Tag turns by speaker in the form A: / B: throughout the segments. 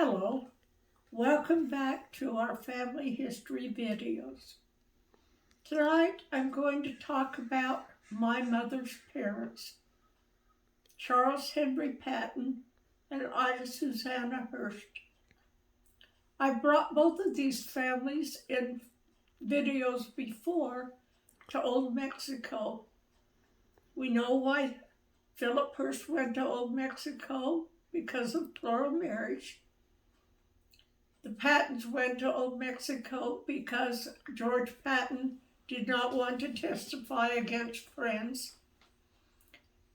A: Hello, welcome back to our family history videos. Tonight I'm going to talk about my mother's parents, Charles Henry Patten and Ida Suzanna Hurst. I brought both of these families in videos before to Old Mexico. We know why Philip Hurst went to Old Mexico because of plural marriage. The Pattens went to Old Mexico because George Patten did not want to testify against friends.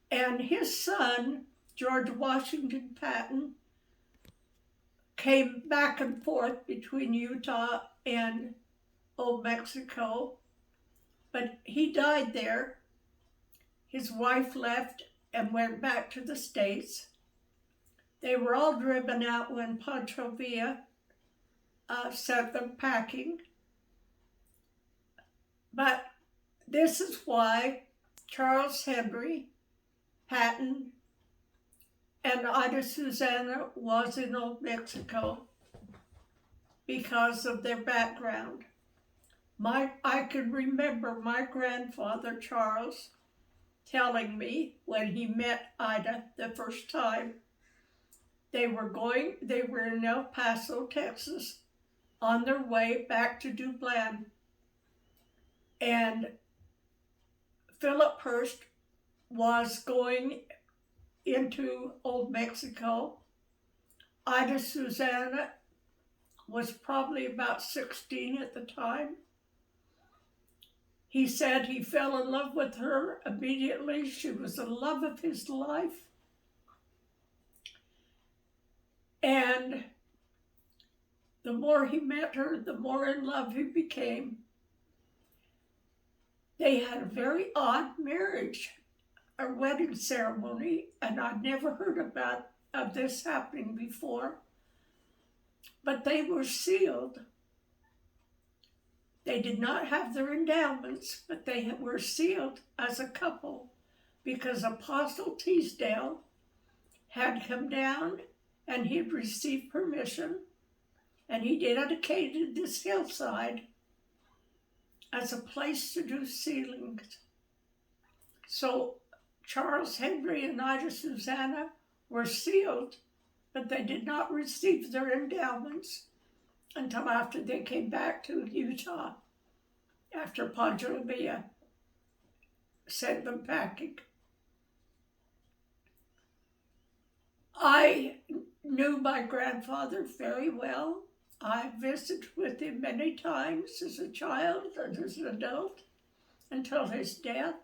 A: And his son, George Washington Patten, came back and forth between Utah and Old Mexico, but he died there. His wife left and went back to the States. They were all driven out when Pancho Villa sent them packing. But this is why Charles Henry Patten and Ida Suzanna was in Old Mexico because of their background. I can remember my grandfather Charles telling me when he met Ida the first time, they were in El Paso, Texas, on their way back to Dublin. And Philip Hurst was going into Old Mexico. Ida Suzanna was probably about 16 at the time. He said he fell in love with her immediately. She was the love of his life. And the more he met her, the more in love he became. They had a very odd marriage, a wedding ceremony, and I'd never heard of this happening before. But they were sealed. They did not have their endowments, but they were sealed as a couple because Apostle Teasdale had come down and he'd received permission, and he dedicated this hillside as a place to do sealings. So Charles Henry and Ida Suzanna were sealed, but they did not receive their endowments until after they came back to Utah, after Pancho Villa sent them packing. I knew my grandfather very well. I visited with him many times as a child and as an adult until his death.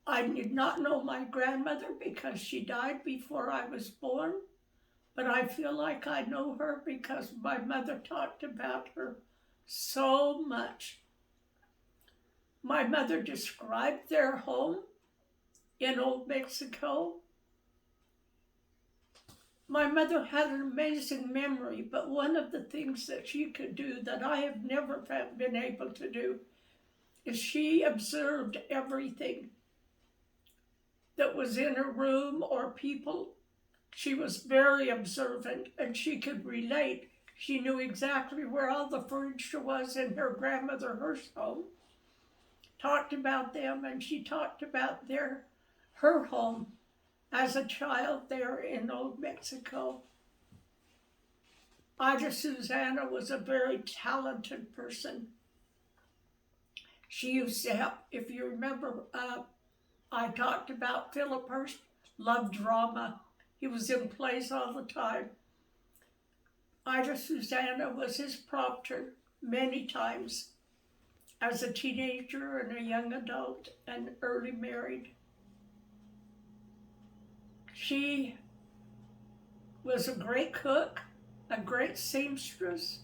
A: I did not know my grandmother because she died before I was born, but I feel like I know her because my mother talked about her so much. My mother described their home in Old Mexico. My mother had an amazing memory, but one of the things that she could do that I have never been able to do is she observed everything that was in her room or people. She was very observant and she could relate. She knew exactly where all the furniture was in her grandmother Hurst's home, talked about them, and she talked about her home as a child there in Old Mexico. Ida Suzanna was a very talented person. She used to help, if you remember, I talked about Philip Hurst, loved drama. He was in plays all the time. Ida Suzanna was his prompter many times as a teenager and a young adult and early married. She was a great cook, a great seamstress.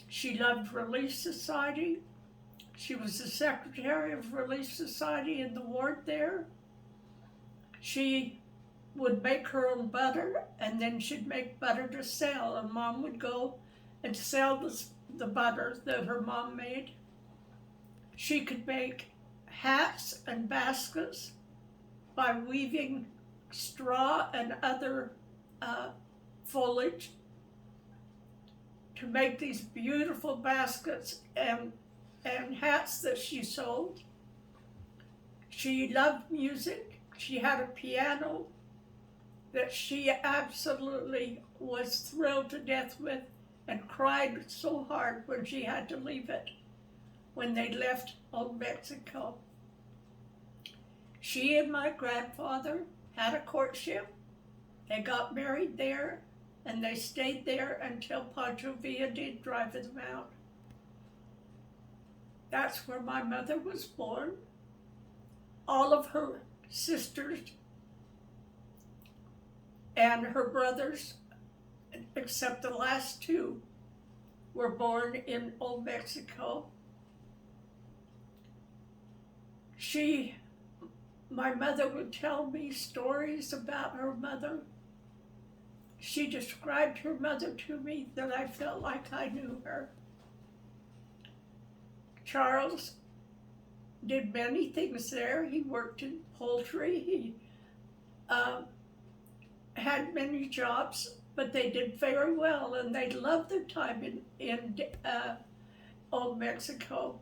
A: She loved Relief Society. She was the secretary of Relief Society in the ward there. She would make her own butter, and then she'd make butter to sell, and Mom would go and sell the butter that her mom made. She could make hats and baskets by weaving straw and other foliage to make these beautiful baskets and hats that she sold. She loved music. She had a piano that she absolutely was thrilled to death with and cried so hard when she had to leave it, when they left Old Mexico. She and my grandfather had a courtship. They got married there, and they stayed there until Pancho Villa did drive them out. That's where my mother was born. All of her sisters and her brothers, except the last two, were born in Old Mexico. My mother would tell me stories about her mother. She described her mother to me that I felt like I knew her. Charles did many things there. He worked in poultry. He had many jobs, but they did very well, and they loved their time in Old Mexico.